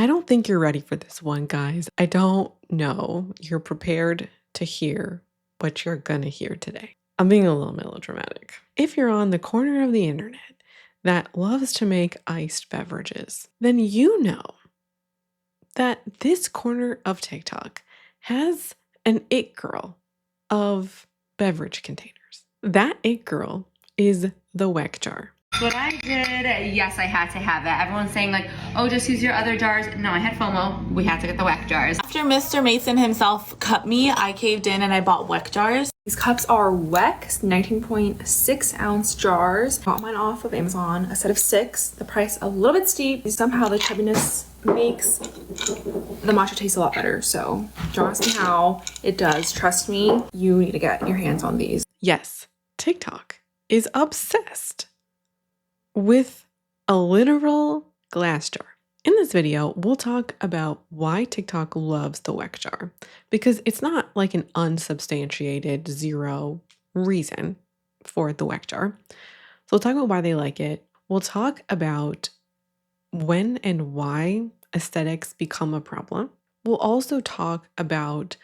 I don't think you're ready for this one, guys. I don't know you're prepared to hear what you're gonna hear today. I'm being a little melodramatic. If you're on the corner of the internet that loves to make iced beverages, then you know that this corner of TikTok has an it girl of beverage containers. That it girl is the weck jar. What I did, yes, I had to have that. Everyone's saying like, oh, just use your other jars. No, I had FOMO. We had to get the weck jars. After Mr. Mason himself cut me, I caved in and I bought weck jars. These cups are weck 19.6 ounce jars. Got mine off of Amazon, a set of 6. The price a little bit steep. Somehow the chubbiness makes the matcha taste a lot better. So don't ask me how, it does. Trust me, you need to get your hands on these. Yes, TikTok is obsessed with a literal glass jar. In this video, we'll talk about why TikTok loves the weck jar, because it's not like an unsubstantiated zero reason for the weck jar. So we'll talk about why they like it. We'll talk about when and why aesthetics become a problem. We'll also talk about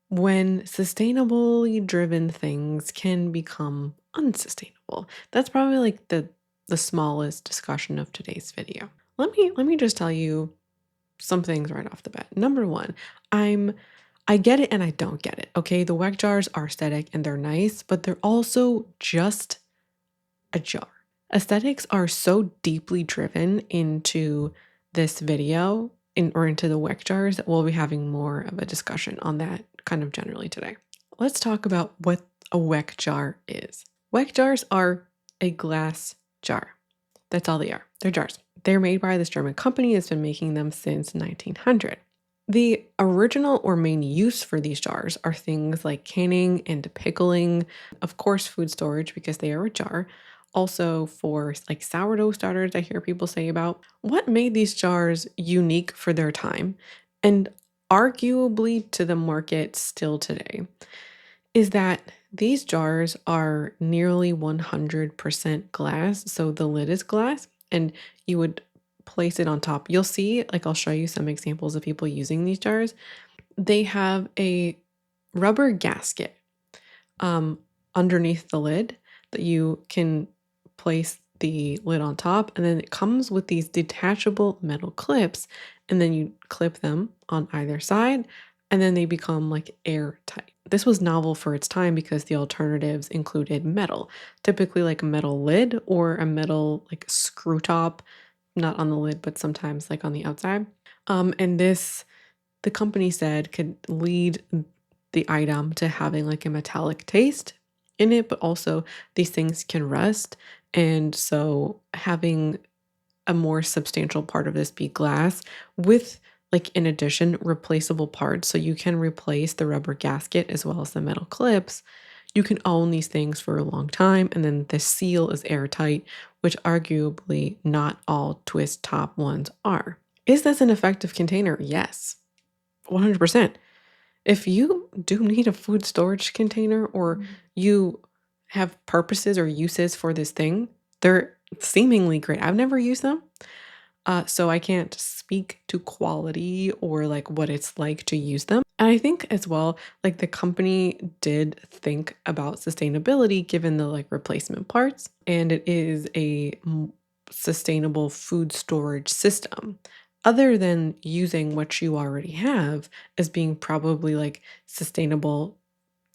when sustainably driven things can become unsustainable. That's probably like the smallest discussion of today's video. Let me just tell you some things right off the bat. Number one, I get it and I don't get it. Okay, the weck jars are aesthetic and they're nice, but they're also just a jar. Aesthetics are so deeply driven into this video or into the weck jars that we'll be having more of a discussion on that kind of generally today. Let's talk about what a weck jar is. Weck jars are a glass jar. That's all they are. They're jars. They're made by this German company that's been making them since 1900. The original or main use for these jars are things like canning and pickling, of course, food storage because they are a jar. Also for like sourdough starters, I hear people say about. What made these jars unique for their time and arguably to the market still today is that these jars are nearly 100% glass. So the lid is glass and you would place it on top. You'll see, like I'll show you some examples of people using these jars. They have a rubber gasket underneath the lid that you can place the lid on top, and then it comes with these detachable metal clips, and then you clip them on either side, and then they become like airtight. This was novel for its time because the alternatives included metal, typically like a metal lid or a metal like screw top, not on the lid, but sometimes like on the outside. And this, the company said, could lead the item to having like a metallic taste in it, but also these things can rust. And so having a more substantial part of this be glass with, like, in addition, replaceable parts. So you can replace the rubber gasket as well as the metal clips. You can own these things for a long time. And then the seal is airtight, which arguably not all twist top ones are. Is this an effective container? Yes, 100%. If you do need a food storage container or you have purposes or uses for this thing, they're seemingly great. I've never used them. So I can't speak to quality or like what it's like to use them. And I think as well, like the company did think about sustainability given the like replacement parts, and it is a sustainable food storage system. Other than using what you already have as being probably like sustainable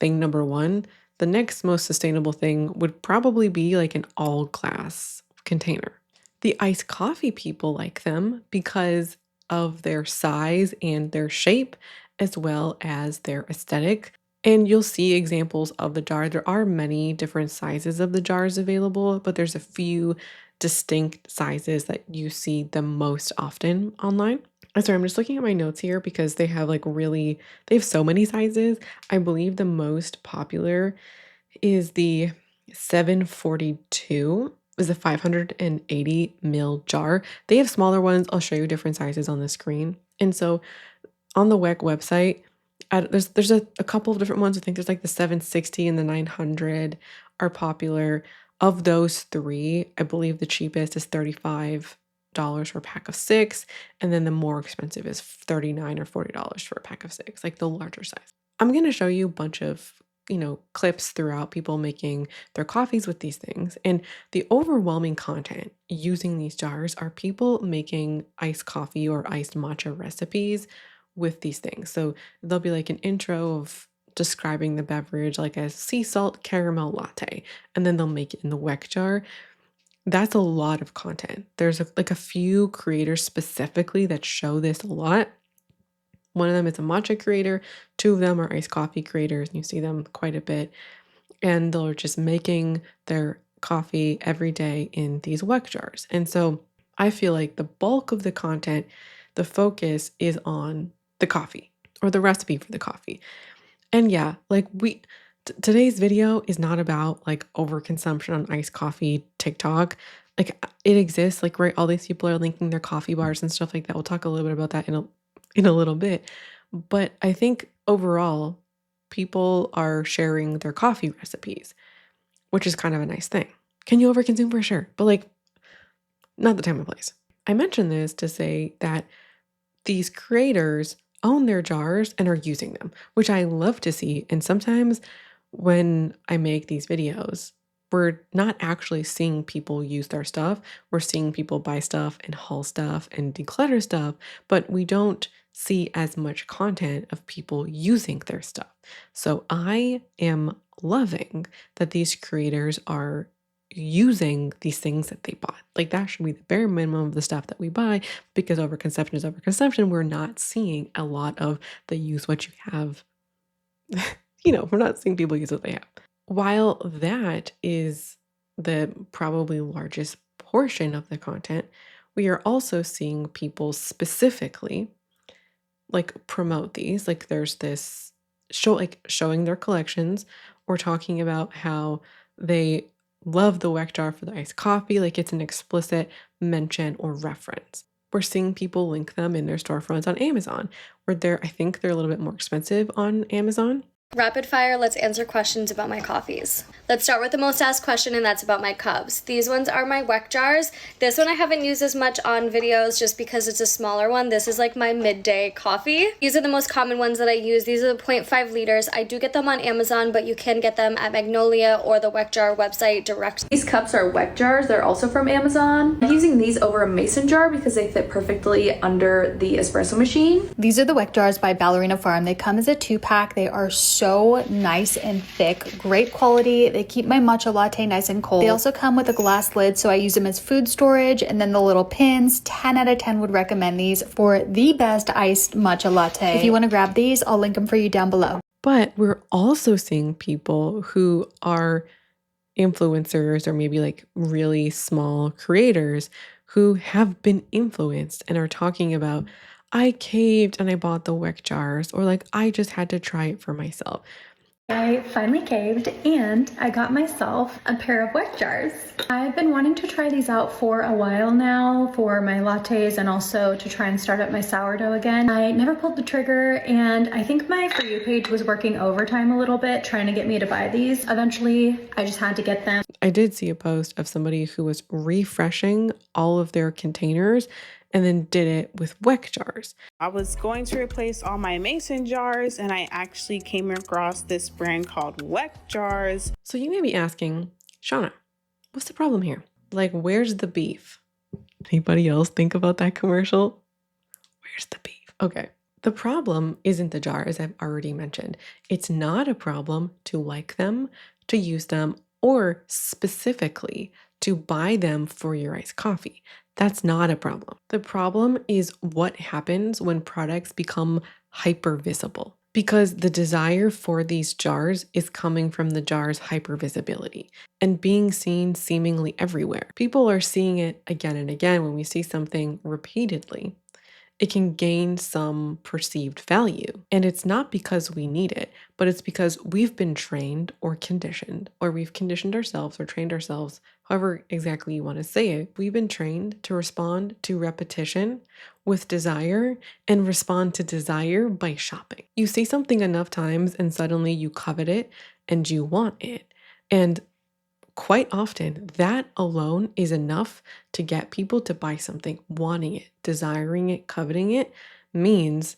thing number one, the next most sustainable thing would probably be like an all glass container. The iced coffee people like them because of their size and their shape, as well as their aesthetic. And you'll see examples of the jar. There are many different sizes of the jars available, but there's a few distinct sizes that you see the most often online. Sorry, I'm just looking at my notes here because they have they have so many sizes. I believe the most popular is the 742. Is a 580 ml jar. They have smaller ones. I'll show you different sizes on the screen. And so on the weck website, there's a couple of different ones. I think there's like the 760 and the 900 are popular. Of those three, I believe the cheapest is $35 for a pack of 6, and then the more expensive is $39 or $40 for a pack of 6, like the larger size. I'm going to show you a bunch of, clips throughout people making their coffees with these things. And the overwhelming content using these jars are people making iced coffee or iced matcha recipes with these things. So there'll be like an intro of describing the beverage like a sea salt caramel latte, and then they'll make it in the weck jar. That's a lot of content. There's like a few creators specifically that show this a lot. One of them is a matcha creator. 2 of them are iced coffee creators, and you see them quite a bit. And they're just making their coffee every day in these weck jars. And so I feel like the bulk of the content, the focus is on the coffee or the recipe for the coffee. And yeah, like today's video is not about like overconsumption on iced coffee TikTok. Like it exists, like right, all these people are linking their coffee bars and stuff like that. We'll talk a little bit about that in a little bit. But I think overall, people are sharing their coffee recipes, which is kind of a nice thing. Can you overconsume? For sure, but like not the time and place. I mention this to say that these creators own their jars and are using them, which I love to see. And sometimes when I make these videos, we're not actually seeing people use their stuff. We're seeing people buy stuff and haul stuff and declutter stuff, but we don't see as much content of people using their stuff. So I am loving that these creators are using these things that they bought. Like that should be the bare minimum of the stuff that we buy, because overconsumption is overconsumption. We're not seeing a lot of the use what you have. We're not seeing people use what they have. While that is the probably largest portion of the content, we are also seeing people specifically like promote these. Like there's this showing their collections or talking about how they love the weck jar for the iced coffee. Like it's an explicit mention or reference. We're seeing people link them in their storefronts on Amazon, where I think they're a little bit more expensive on Amazon. Rapid fire, let's answer questions about my coffees. Let's start with the most asked question, and that's about my cups. These ones are my weck jars. This one I haven't used as much on videos just because it's a smaller one. This is like my midday coffee. These are the most common ones that I use. These are the 0.5 liters. I do get them on Amazon, but you can get them at Magnolia or the weck jar website direct. These cups are weck jars. They're also from Amazon. I'm using these over a mason jar because they fit perfectly under the espresso machine. These are the weck jars by Ballerina Farm. They come as a 2-pack. They are so nice and thick, great quality. They keep my matcha latte nice and cold. They also come with a glass lid, so I use them as food storage. And then the little pins, 10 out of 10 would recommend these for the best iced matcha latte. If you want to grab these, I'll link them for you down below. But we're also seeing people who are influencers or maybe like really small creators who have been influenced and are talking about, I caved and I bought the weck jars, or like I just had to try it for myself. I finally caved and I got myself a pair of weck jars. I've been wanting to try these out for a while now for my lattes and also to try and start up my sourdough again. I never pulled the trigger, and I think my For You page was working overtime a little bit trying to get me to buy these. Eventually, I just had to get them. I did see a post of somebody who was refreshing all of their containers and then did it with weck jars. I was going to replace all my mason jars, and I actually came across this brand called weck jars. So you may be asking, Shauna, what's the problem here? Like, where's the beef? Anybody else think about that commercial? Where's the beef? Okay. The problem isn't the jar, as I've already mentioned. It's not a problem to like them, to use them, or specifically to buy them for your iced coffee. That's not a problem. The problem is what happens when products become hyper visible, because the desire for these jars is coming from the jar's hyper visibility and being seen seemingly everywhere. People are seeing it again and again. When we see something repeatedly, it can gain some perceived value. And it's not because we need it, but it's because we've been trained or conditioned, or we've conditioned ourselves or trained ourselves, however exactly you want to say it. We've been trained to respond to repetition with desire and respond to desire by shopping. You see something enough times and suddenly you covet it and you want it. And quite often, that alone is enough to get people to buy something. Wanting it, desiring it, coveting it means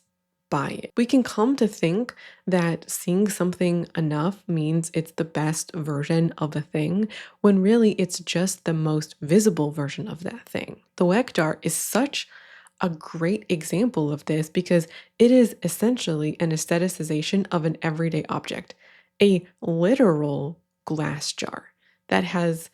buy it. We can come to think that seeing something enough means it's the best version of a thing, when really it's just the most visible version of that thing. The weck jar is such a great example of this because it is essentially an aestheticization of an everyday object, a literal glass jar that has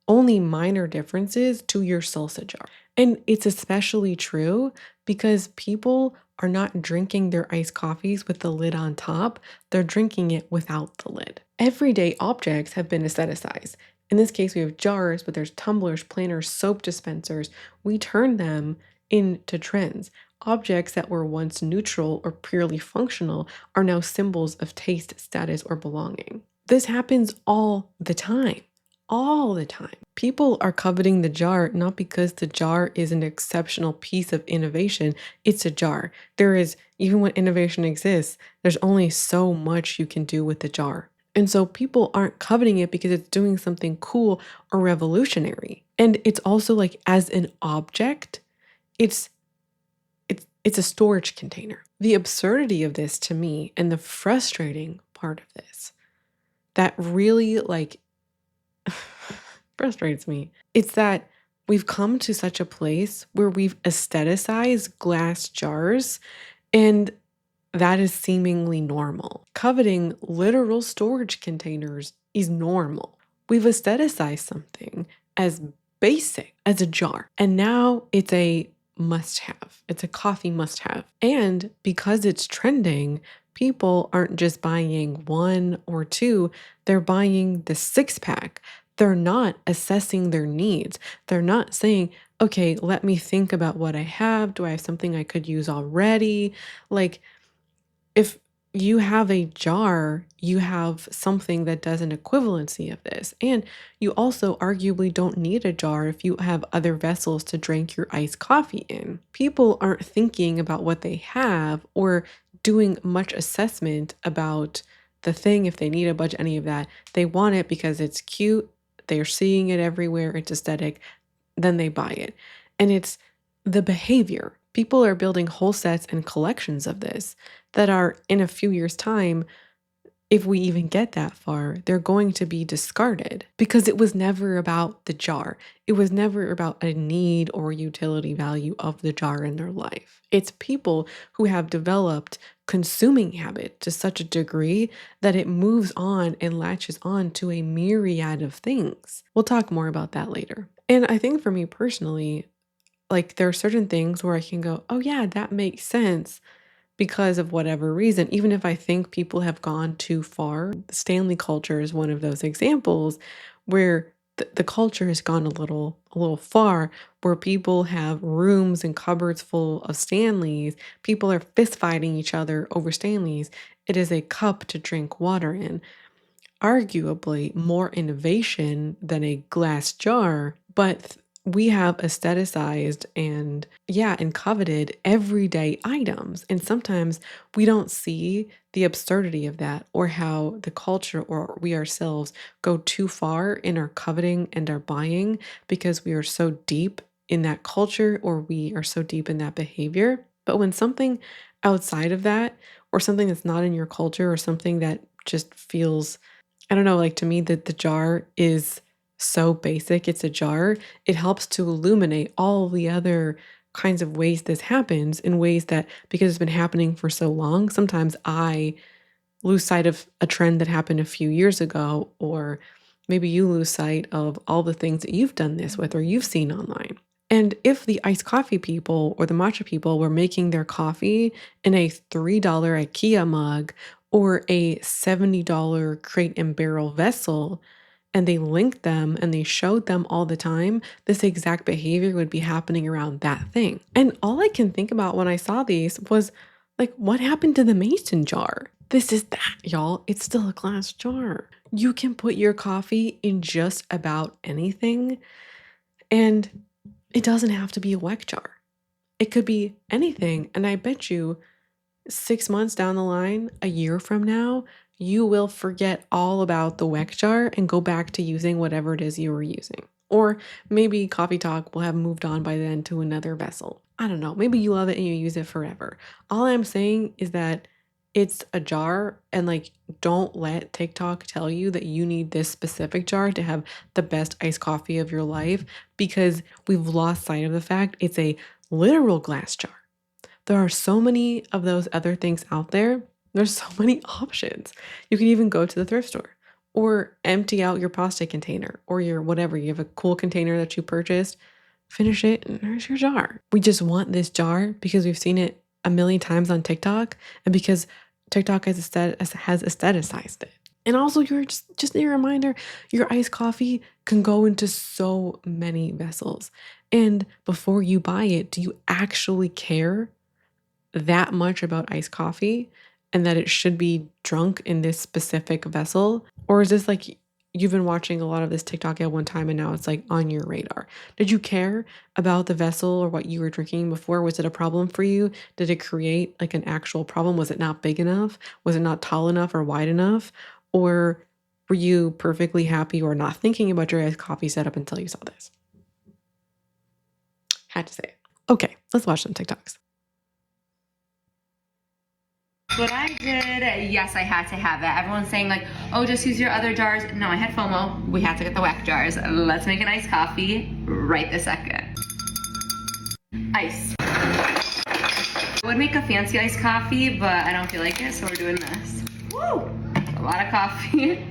only minor differences to your salsa jar. And it's especially true because people are not drinking their iced coffees with the lid on top, they're drinking it without the lid. Everyday objects have been aestheticized. In this case, we have jars, but there's tumblers, planters, soap dispensers. We turn them into trends. Objects that were once neutral or purely functional are now symbols of taste, status, or belonging. This happens all the time. All the time. People are coveting the jar not because the jar is an exceptional piece of innovation. It's a jar. There is, even when innovation exists, there's only so much you can do with the jar. And so people aren't coveting it because it's doing something cool or revolutionary. And it's also like, as an object, it's a storage container. The absurdity of this to me, and the frustrating part of this, that really frustrates me, it's that we've come to such a place where we've aestheticized glass jars, and that is seemingly normal. Coveting literal storage containers is normal. We've aestheticized something as basic as a jar, and now it's a must-have. It's a coffee must-have. And because it's trending, people aren't just buying one or two, they're buying the 6-pack. They're not assessing their needs. They're not saying, okay, let me think about what I have. Do I have something I could use already? Like, if you have a jar, you have something that does an equivalency of this. And you also arguably don't need a jar if you have other vessels to drink your iced coffee in. People aren't thinking about what they have or doing much assessment about the thing, if they need a budget, any of that. They want it because it's cute, they're seeing it everywhere, it's aesthetic, then they buy it. And it's the behavior. People are building whole sets and collections of this that are, in a few years' time, if we even get that far, they're going to be discarded because it was never about the jar. It was never about a need or utility value of the jar in their life. It's people who have developed consuming habit to such a degree that it moves on and latches on to a myriad of things. We'll talk more about that later. And I think for me personally, like, there are certain things where I can go, oh yeah, that makes sense because of whatever reason, even if I think people have gone too far. The Stanley culture is one of those examples where the culture has gone a little far, where people have rooms and cupboards full of Stanleys. People are fist fighting each other over Stanleys. It is a cup to drink water in. Arguably more innovation than a glass jar, but we have aestheticized and coveted everyday items. And sometimes we don't see the absurdity of that, or how the culture or we ourselves go too far in our coveting and our buying because we are so deep in that culture, or we are so deep in that behavior. But when something outside of that, or something that's not in your culture, or something that just feels, I don't know, like, to me, that the jar is so basic, it's a jar, it helps to illuminate all the other kinds of ways this happens, in ways that, because it's been happening for so long, sometimes I lose sight of a trend that happened a few years ago, or maybe you lose sight of all the things that you've done this with or you've seen online. And if the iced coffee people or the matcha people were making their coffee in a $3 IKEA mug or a $70 crate and barrel vessel, and they linked them and they showed them all the time, this exact behavior would be happening around that thing. And all I can think about when I saw these was, like, what happened to the mason jar? This is that, y'all. It's still a glass jar. You can put your coffee in just about anything, and it doesn't have to be a weck jar. It could be anything. And I bet you 6 months down the line, a year from now, you will forget all about the weck jar and go back to using whatever it is you were using. Or maybe Coffee Talk will have moved on by then to another vessel. I don't know. Maybe you love it and you use it forever. All I'm saying is that it's a jar, and like, don't let TikTok tell you that you need this specific jar to have the best iced coffee of your life, because we've lost sight of the fact it's a literal glass jar. There are so many of those other things out there. There's so many options. You can even go to the thrift store or empty out your pasta container or your whatever. You have a cool container that you purchased, finish it, and there's your jar. We just want this jar because we've seen it a million times on TikTok, and because TikTok has aestheticized it. And also, you're just a reminder, your iced coffee can go into so many vessels. And before you buy it, do you actually care that much about iced coffee and that it should be drunk in this specific vessel? Or is this like you've been watching a lot of this TikTok at one time and now it's like on your radar? Did you care about the vessel or what you were drinking before? Was it a problem for you? Did it create like an actual problem? Was it not big enough? Was it not tall enough or wide enough? Or were you perfectly happy or not thinking about your iced coffee setup until you saw this? Had to say it. Okay, let's watch some TikToks. What I did, yes, I had to have it. Everyone's saying like, oh, just use your other jars. No, I had FOMO. We had to get the weck jars. Let's make an iced coffee right this second. Ice. I would make a fancy iced coffee, but I don't feel like it, so we're doing this. Woo! A lot of coffee.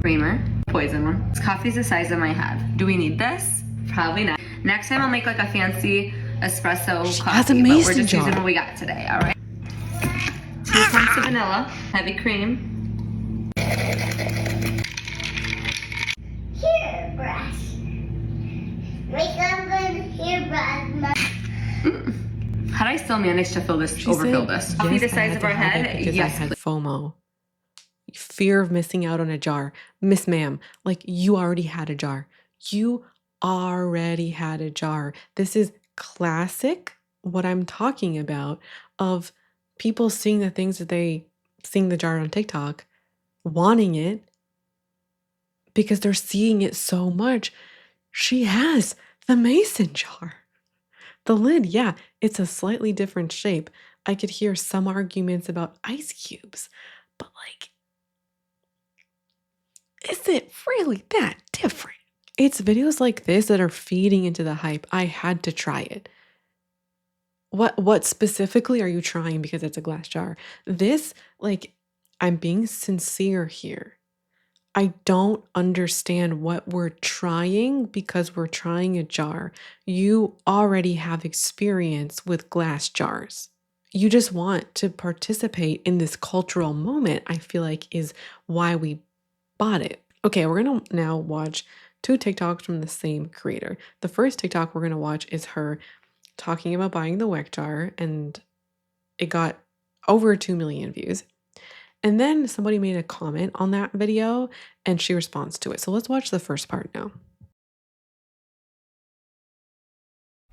Creamer. Poison one. This coffee's the size of my head. Do we need this? Probably not. Next time I'll make like a fancy espresso coffee, but we're just using what we got today, all right? 2 pumps of vanilla, heavy cream. Hairbrush. Make a good hairbrush. How do I still manage to overfill this? Coffee the size of our head? Because I had FOMO. Fear of missing out on a jar. Miss Ma'am, like, you already had a jar. You already had a jar. This is classic what I'm talking about, of people seeing the things that seeing the jar on TikTok, wanting it because they're seeing it so much. She has the mason jar. The lid, yeah, it's a slightly different shape. I could hear some arguments about ice cubes, but like, is it really that different? It's videos like this that are feeding into the hype. I had to try it. What specifically are you trying because it's a glass jar? This, like, I'm being sincere here. I don't understand what we're trying because we're trying a jar. You already have experience with glass jars. You just want to participate in this cultural moment, I feel like, is why we bought it. Okay, we're going to now watch 2 TikToks from the same creator. The first TikTok we're going to watch is her talking about buying the weck jar, and it got over 2 million views. And then somebody made a comment on that video and she responds to it. So let's watch the first part now.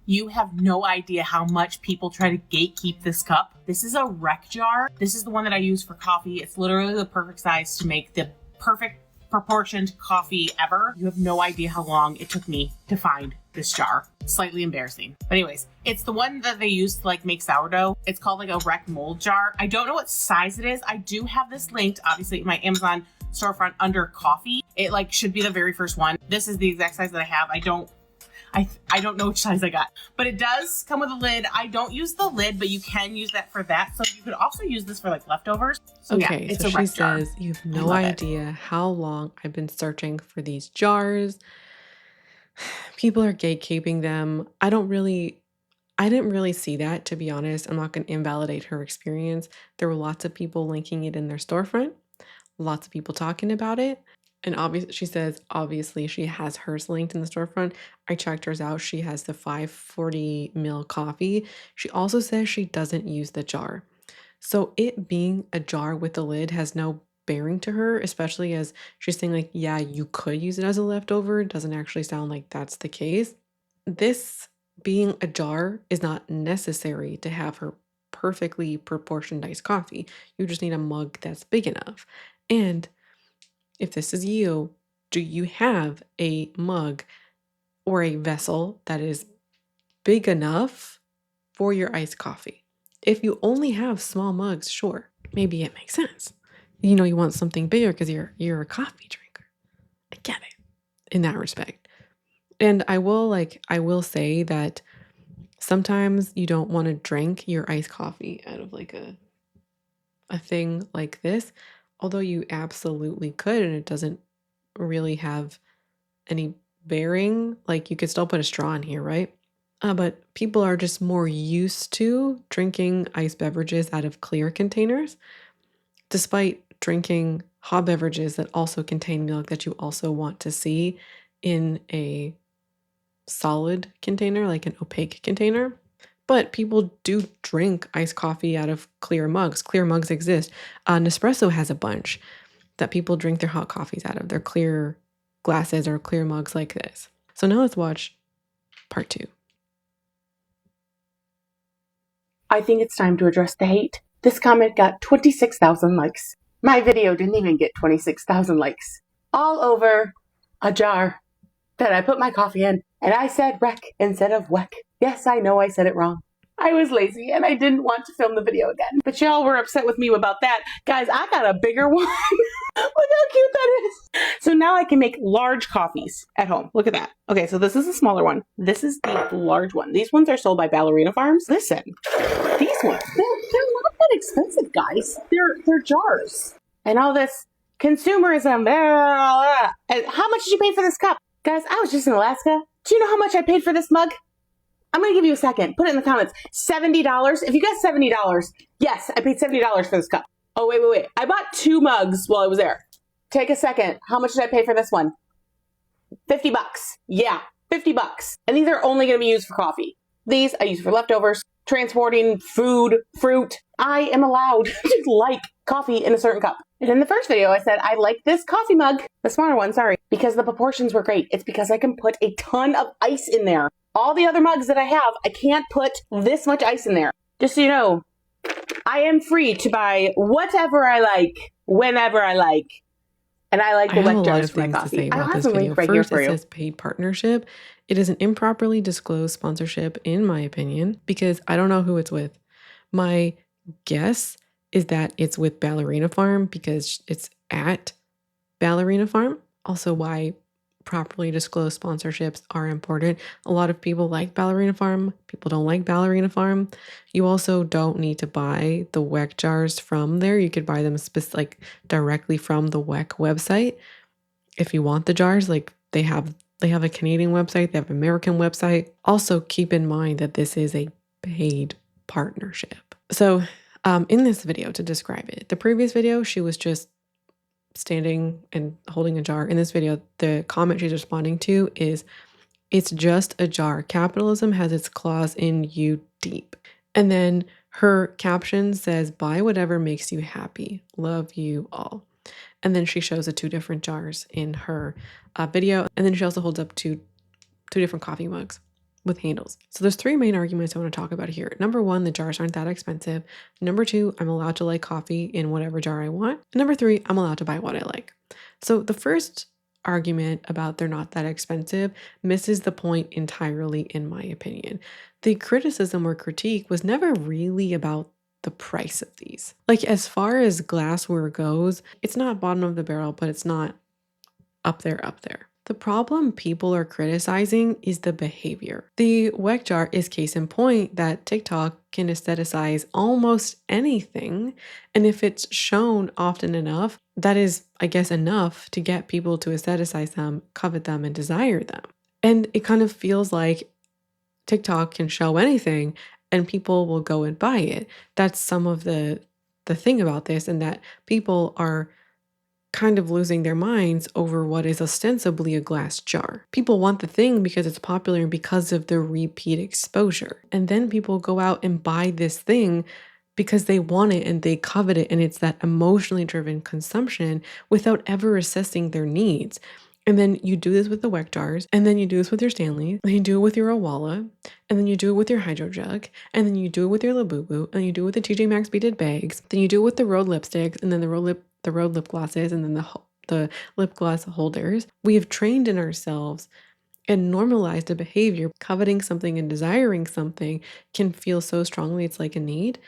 You have no idea how much people try to gatekeep this cup. This is a wreck jar. This is the one that I use for coffee. It's literally the perfect size to make the perfect proportioned coffee ever. You have no idea how long it took me to find this jar. Slightly embarrassing. But anyways, it's the one that they use to like make sourdough. It's called like a wreck mold jar. I don't know what size it is. I do have this linked, obviously, in my Amazon storefront under coffee. It like should be the very first one. This is the exact size that I have. I don't know which size I got, but it does come with a lid. I don't use the lid, but you can use that for that. So you could also use this for like leftovers. So okay, yeah, it's so a she wreck jar. says, you have no idea how long I've been searching for these jars. People are gatekeeping them. I didn't really see that, to be honest. I'm not going to invalidate her experience. There were lots of people linking it in their storefront, lots of people talking about it. And obviously, she says, obviously, she has hers linked in the storefront. I checked hers out. She has the 540 ml coffee. She also says she doesn't use the jar. So it being a jar with a lid has no bearing to her, especially as she's saying like, yeah, you could use it as a leftover. It doesn't actually sound like that's the case. This being a jar is not necessary to have her perfectly proportioned iced coffee. You just need a mug that's big enough. And if this is you, do you have a mug or a vessel that is big enough for your iced coffee? If you only have small mugs, sure, maybe it makes sense. You know, you want something bigger because you're a coffee drinker. I get it in that respect. And I will say that sometimes you don't want to drink your iced coffee out of like a thing like this, although you absolutely could, and it doesn't really have any bearing. Like, you could still put a straw in here, right? But people are just more used to drinking iced beverages out of clear containers, despite drinking hot beverages that also contain milk that you also want to see in a solid container, like an opaque container. But people do drink iced coffee out of clear mugs. Clear mugs exist. Nespresso has a bunch that people drink their hot coffees out of. They're clear glasses or clear mugs like this. So now let's watch part 2. I think it's time to address the hate. This comment got 26,000 likes. My video didn't even get 26,000 likes. All over a jar that I put my coffee in, and I said weck instead of weck. Yes, I know I said it wrong. I was lazy and I didn't want to film the video again. But y'all were upset with me about that. Guys, I got a bigger one. Look how cute that is. So now I can make large coffees at home. Look at that. Okay, so this is a smaller one. This is the large one. These ones are sold by Ballerina Farms. Listen, these ones, they're not that expensive, guys. They're jars. And all this consumerism. And how much did you pay for this cup? Guys, I was just in Alaska. Do you know how much I paid for this mug? I'm going to give you a second. Put it in the comments. $70. If you got $70, yes, I paid $70 for this cup. Oh, wait. I bought 2 mugs while I was there. Take a second. How much did I pay for this one? $50. Yeah, $50. And these are only going to be used for coffee. These I use for leftovers, transporting food, fruit. I am allowed to like coffee in a certain cup. And in the first video, I said I like this coffee mug, the smaller one, sorry, because the proportions were great. It's because I can put a ton of ice in there. All the other mugs that I have, I can't put this much ice in there. Just so you know, I am free to buy whatever I like, whenever I like. And I like the weck jars for my coffee. I'll have a link right here for you. It says paid partnership. It is an improperly disclosed sponsorship, in my opinion, because I don't know who it's with. My guess is that it's with Ballerina Farm because it's at Ballerina Farm. Also, why properly disclosed sponsorships are important. A lot of people like Ballerina Farm. People don't like Ballerina Farm. You also don't need to buy the weck jars from there. You could buy them directly from the weck website if you want the jars. Like they have a Canadian website, they have an American website. Also, keep in mind that this is a paid partnership. So in this video, to describe it, the previous video, she was just standing and holding a jar. In this video, the comment she's responding to is, "It's just a jar. Capitalism has its claws in you deep." And then her caption says, "Buy whatever makes you happy. Love you all." And then she shows the 2 different jars in her video. And then she also holds up two different coffee mugs with handles. So there's 3 main arguments I want to talk about here. Number 1, the jars aren't that expensive. Number 2, I'm allowed to like coffee in whatever jar I want. And number 3, I'm allowed to buy what I like. So the first argument about they're not that expensive misses the point entirely, in my opinion. The criticism or critique was never really about the price of these. Like, as far as glassware goes, it's not bottom of the barrel, but it's not up there. The problem people are criticizing is the behavior. The weck jar is case in point that TikTok can aestheticize almost anything. And if it's shown often enough, that is, I guess, enough to get people to aestheticize them, covet them, and desire them. And it kind of feels like TikTok can show anything and people will go and buy it. That's some of the thing about this, and that people are kind of losing their minds over what is ostensibly a glass jar. People want the thing because it's popular and because of the repeat exposure. And then people go out and buy this thing because they want it and they covet it, and it's that emotionally driven consumption without ever assessing their needs. And then you do this with the weck jars, and then you do this with your Stanley, then you do it with your Owala, and then you do it with your Hydro Jug, and then you do it with your Labubu, and you do it with the TJ Maxx beaded bags, then you do it with the Rhode lipsticks, and then the Rhode lip glosses, and then the lip gloss holders. We have trained in ourselves and normalized a behavior. Coveting something and desiring something can feel so strongly it's like a need.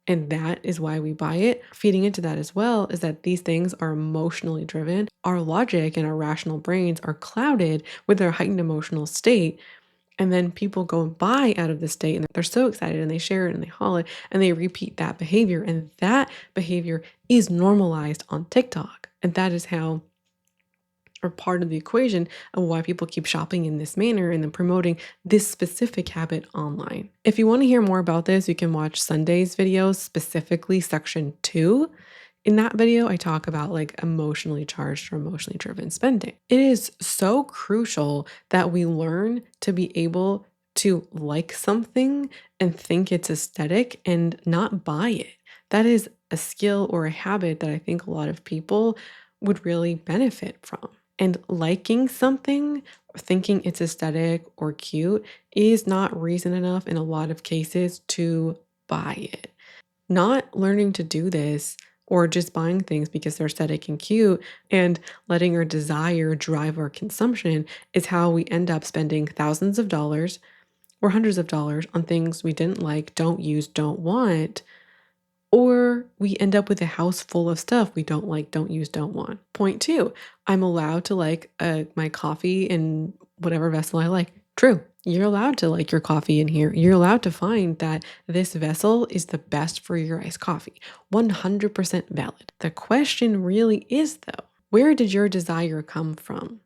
And that is why we buy it. Feeding into that as well is that these things are emotionally driven. Our logic and our rational brains are clouded with their heightened emotional state. And then people go and buy out of the state and they're so excited and they share it and they haul it and they repeat that behavior. And that behavior is normalized on TikTok. And that is how, or part of the equation of why people keep shopping in this manner and then promoting this specific habit online. If you want to hear more about this, you can watch Sunday's video, specifically section 2. In that video, I talk about like emotionally charged or emotionally driven spending. It is so crucial that we learn to be able to like something and think it's aesthetic and not buy it. That is a skill or a habit that I think a lot of people would really benefit from. And liking something, thinking it's aesthetic or cute, is not reason enough in a lot of cases to buy it. Not learning to do this or just buying things because they're aesthetic and cute and letting our desire drive our consumption is how we end up spending thousands of dollars or hundreds of dollars on things we didn't like, don't use, don't want. Or we end up with a house full of stuff we don't like, don't use, don't want. Point 2, I'm allowed to like my coffee in whatever vessel I like. True. You're allowed to like your coffee in here. You're allowed to find that this vessel is the best for your iced coffee. 100% valid. The question really is though, where did your desire come from?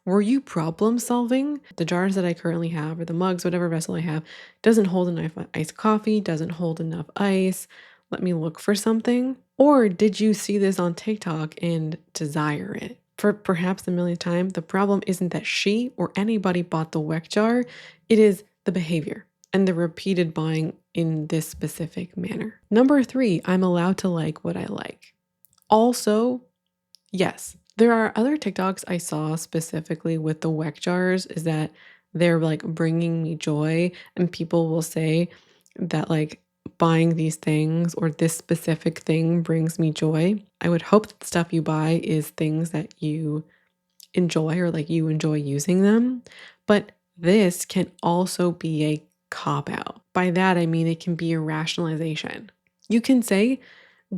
Were you problem solving? The jars that I currently have or the mugs, whatever vessel I have, doesn't hold enough iced coffee, doesn't hold enough ice. Let me look for something. Or did you see this on TikTok and desire it? For perhaps the millionth time, the problem isn't that she or anybody bought the weck jar. It is the behavior and the repeated buying in this specific manner. Number 3, I'm allowed to like what I like. Also, yes, there are other TikToks I saw specifically with the weck jars is that they're like bringing me joy, and people will say that like buying these things or this specific thing brings me joy. I would hope that the stuff you buy is things that you enjoy or like you enjoy using them. But this can also be a cop-out. By that, I mean it can be a rationalization. You can say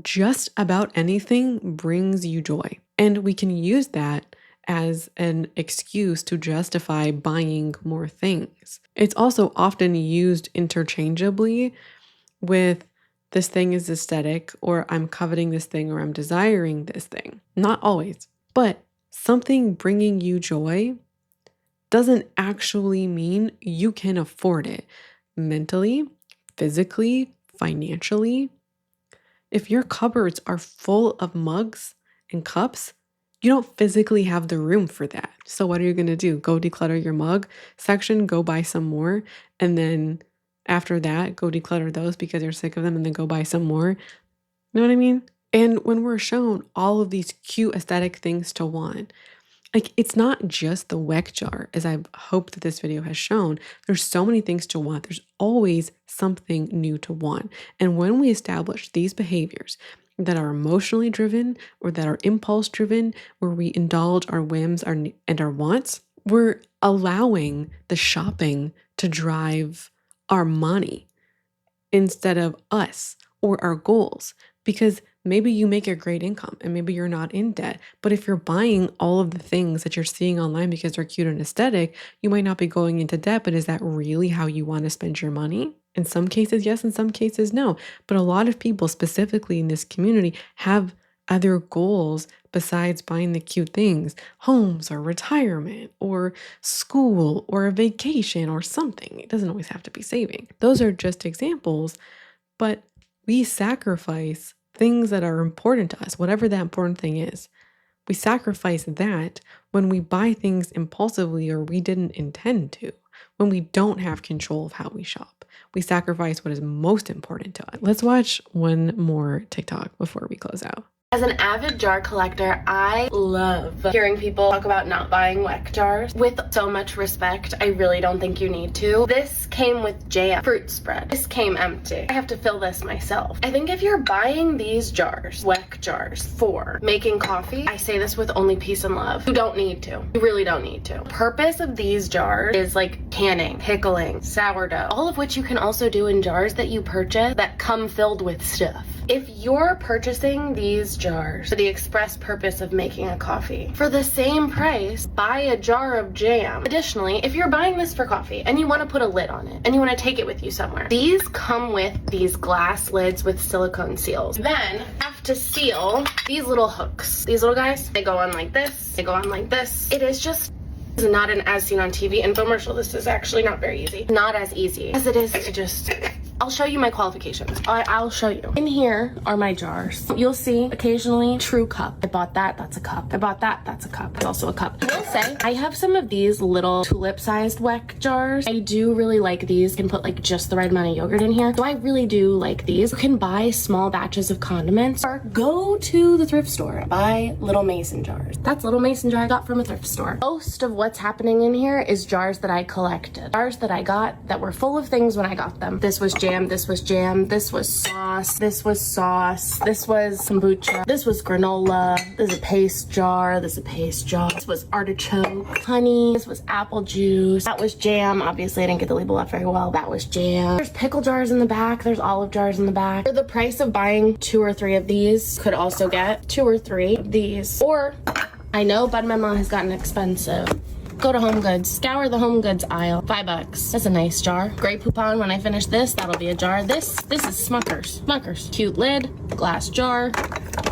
just about anything brings you joy. And we can use that as an excuse to justify buying more things. It's also often used interchangeably with this thing is aesthetic, or I'm coveting this thing, or I'm desiring this thing. Not always, but something bringing you joy doesn't actually mean you can afford it mentally, physically, financially. If your cupboards are full of mugs and cups, you don't physically have the room for that. So what are you going to do? Go declutter your mug section, go buy some more, and then after that, go declutter those because you're sick of them and then go buy some more. You know what I mean? And when we're shown all of these cute aesthetic things to want, like it's not just the weck jar, as I hope that this video has shown. There's so many things to want. There's always something new to want. And when we establish these behaviors that are emotionally driven or that are impulse driven, where we indulge our whims and our wants, we're allowing the shopping to drive our money instead of us or our goals. Because maybe you make a great income and maybe you're not in debt. But if you're buying all of the things that you're seeing online because they're cute and aesthetic, you might not be going into debt. But is that really how you want to spend your money? In some cases, yes. In some cases, no. But a lot of people, specifically in this community, have other goals besides buying the cute things, homes or retirement or school or a vacation or something. It doesn't always have to be saving. Those are just examples, but we sacrifice things that are important to us, whatever that important thing is. We sacrifice that when we buy things impulsively or we didn't intend to, when we don't have control of how we shop. We sacrifice what is most important to us. Let's watch one more TikTok before we close out. As an avid jar collector, I love hearing people talk about not buying weck jars. With so much respect, I really don't think you need to. This came with jam, fruit spread. This came empty. I have to fill this myself. I think if you're buying these jars, weck jars, for making coffee, I say this with only peace and love, you don't need to. You really don't need to. The purpose of these jars is like canning, pickling, sourdough, all of which you can also do in jars that you purchase that come filled with stuff. If you're purchasing these jars for the express purpose of making a coffee, for the same price, buy a jar of jam. Additionally, if you're buying this for coffee and you want to put a lid on it and you want to take it with you somewhere, these come with these glass lids with silicone seals. Then have to seal these little hooks. These little guys, they go on like this, they go on like this. It is just not an as seen on TV infomercial. This is actually not very easy. Not as easy as it is to just... I'll show you my qualifications. I'll show you. In here are my jars. You'll see occasionally true cup. I bought that, that's a cup. I bought that, that's a cup. It's also a cup. I will say, I have some of these little tulip-sized weck jars. I do really like these. You can put like just the right amount of yogurt in here. So I really do like these. You can buy small batches of condiments or go to the thrift store. Buy little mason jars. That's little mason jar I got from a thrift store. Most of what's happening in here is jars that I collected. Jars that I got that were full of things when I got them. This was jam, this was jam, this was sauce, this was sauce, this was kombucha, this was granola, this is a paste jar, this is a paste jar, this was artichoke, honey, this was apple juice, that was jam. Obviously I didn't get the label up very well. That was jam. There's pickle jars in the back, there's olive jars in the back. For the price of buying 2 or 3 of these, could also get 2 or 3 of these. Or, I know Bud Memo has gotten expensive. Go to Home Goods, scour the Home Goods aisle. $5. That's a nice jar. Grey Poupon, when I finish this, that'll be a jar. This is Smuckers. Smuckers. Cute lid, glass jar.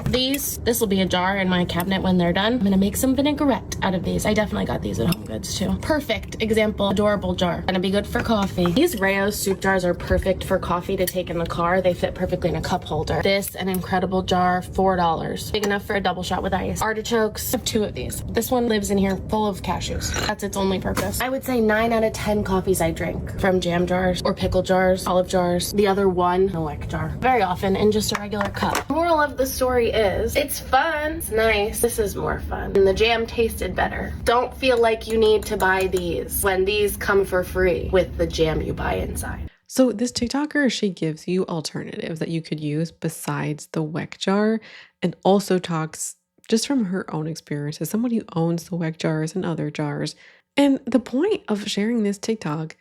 This will be a jar in my cabinet when they're done. I'm gonna make some vinaigrette out of these. I definitely got these at Home Goods too. Perfect example, adorable jar. Gonna be good for coffee. These Rayo's soup jars are perfect for coffee to take in the car. They fit perfectly in a cup holder. This, an incredible jar, $4. Big enough for a double shot with ice. Artichokes, I have 2 of these. This one lives in here full of cashews. That's its only purpose. I would say 9 out of 10 coffees I drink from jam jars or pickle jars, olive jars. The other one, a weck jar. Very often in just a regular cup. Moral of the story is, it's fun, it's nice. This is more fun. And the jam tasted better. Don't feel like you need to buy these when these come for free with the jam you buy inside. So this TikToker, she gives you alternatives that you could use besides the weck jar, and also talks just from her own experience as someone who owns the weck jars and other jars. And the point of sharing this TikTok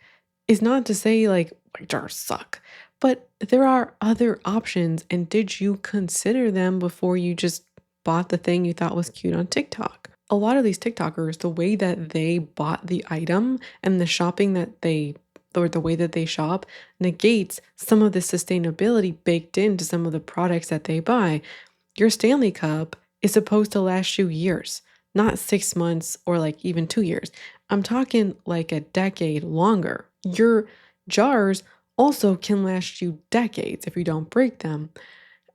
is not to say like weck jars suck, but there are other options. And did you consider them before you just bought the thing you thought was cute on TikTok? A lot of these TikTokers, the way that they bought the item and the shopping that they, or the way that they shop, negates some of the sustainability baked into some of the products that they buy. Your Stanley Cup is supposed to last you years, not 6 months or like even 2 years. I'm talking like a decade longer. Your jars also can last you decades if you don't break them,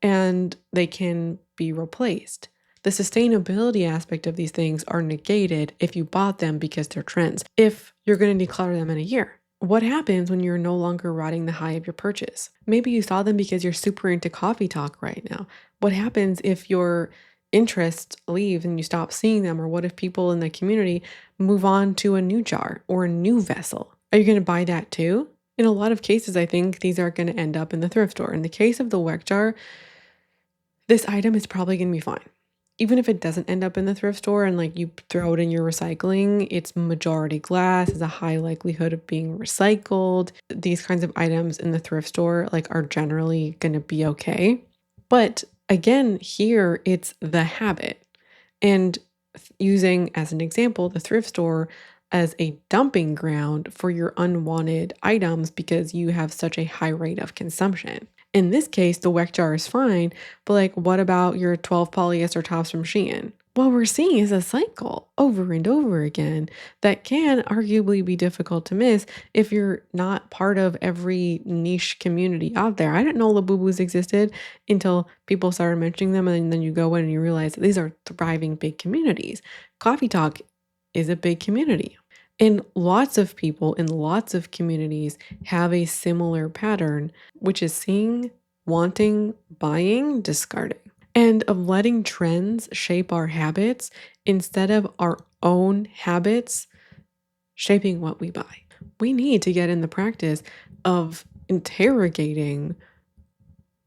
and they can be replaced. The sustainability aspect of these things are negated if you bought them because they're trends. If you're going to declutter them in a year, what happens when you're no longer riding the high of your purchase? Maybe you saw them because you're super into coffee talk right now. What happens if your interest leaves and you stop seeing them? Or what if people in the community move on to a new jar or a new vessel? Are you going to buy that too? In a lot of cases, I think these are going to end up in the thrift store. In the case of the weck jar, this item is probably going to be fine. Even if it doesn't end up in the thrift store and like you throw it in your recycling, it's majority glass, has a high likelihood of being recycled. These kinds of items in the thrift store like are generally going to be okay. But again, here it's the habit. And using as an example, the thrift store as a dumping ground for your unwanted items because you have such a high rate of consumption. In this case, the weck jar is fine, but like, what about your 12 polyester tops from Shein? What we're seeing is a cycle over and over again that can arguably be difficult to miss if you're not part of every niche community out there. I didn't know Labubus existed until people started mentioning them, and then you go in and you realize that these are thriving big communities. Coffee Talk is a big community. And lots of people in lots of communities have a similar pattern, which is seeing, wanting, buying, discarding. and of letting trends shape our habits instead of our own habits shaping what we buy. We need to get in the practice of interrogating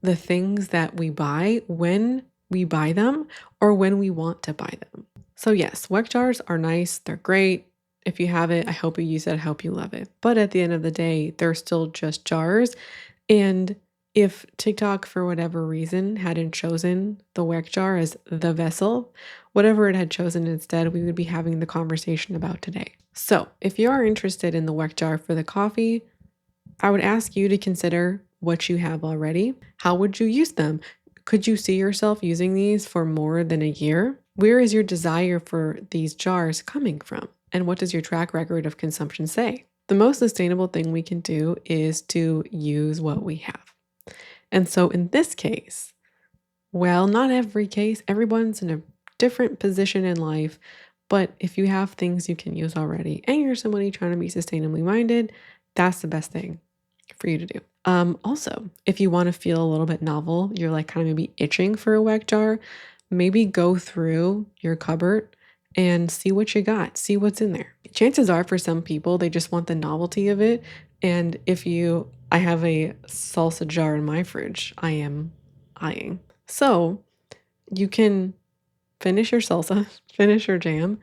the things that we buy when we buy them or when we want to buy them. So yes, weck jars are nice. They're great. If you have it, I hope you use it. I hope you love it. But at the end of the day, they're still just jars. And if TikTok, for whatever reason, hadn't chosen the weck jar as the vessel, whatever it had chosen instead, we would be having the conversation about today. So if you are interested in the weck jar for the coffee, I would ask you to consider what you have already. How would you use them? Could you see yourself using these for more than a year? Where is your desire for these jars coming from? And what does your track record of consumption say? The most sustainable thing we can do is to use what we have. And so in this case, well, not every case, everyone's in a different position in life, but if you have things you can use already and you're somebody trying to be sustainably minded, that's the best thing for you to do. Also, if you want to feel a little bit novel, you're like kind of maybe itching for a weck jar, maybe go through your cupboard and see what you got, see what's in there. Chances are for some people, they just want the novelty of it. And I have a salsa jar in my fridge I am eyeing. So you can finish your salsa, finish your jam,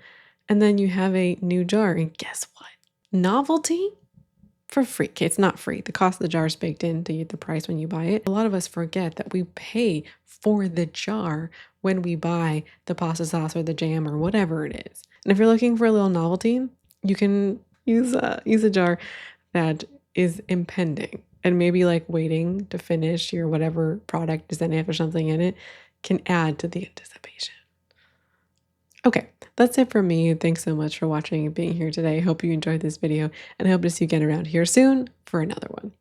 and then you have a new jar. And guess what? Novelty for free. Okay, it's not free. The cost of the jar is baked into the price when you buy it. A lot of us forget that we pay for the jar when we buy the pasta sauce or the jam or whatever it is. And if you're looking for a little novelty, you can use a jar that is impending, and maybe like waiting to finish your whatever product is in it or something in it can add to the anticipation. Okay, that's it from me. Thanks so much for watching and being here today. I hope you enjoyed this video, and I hope to see you again around here soon for another one.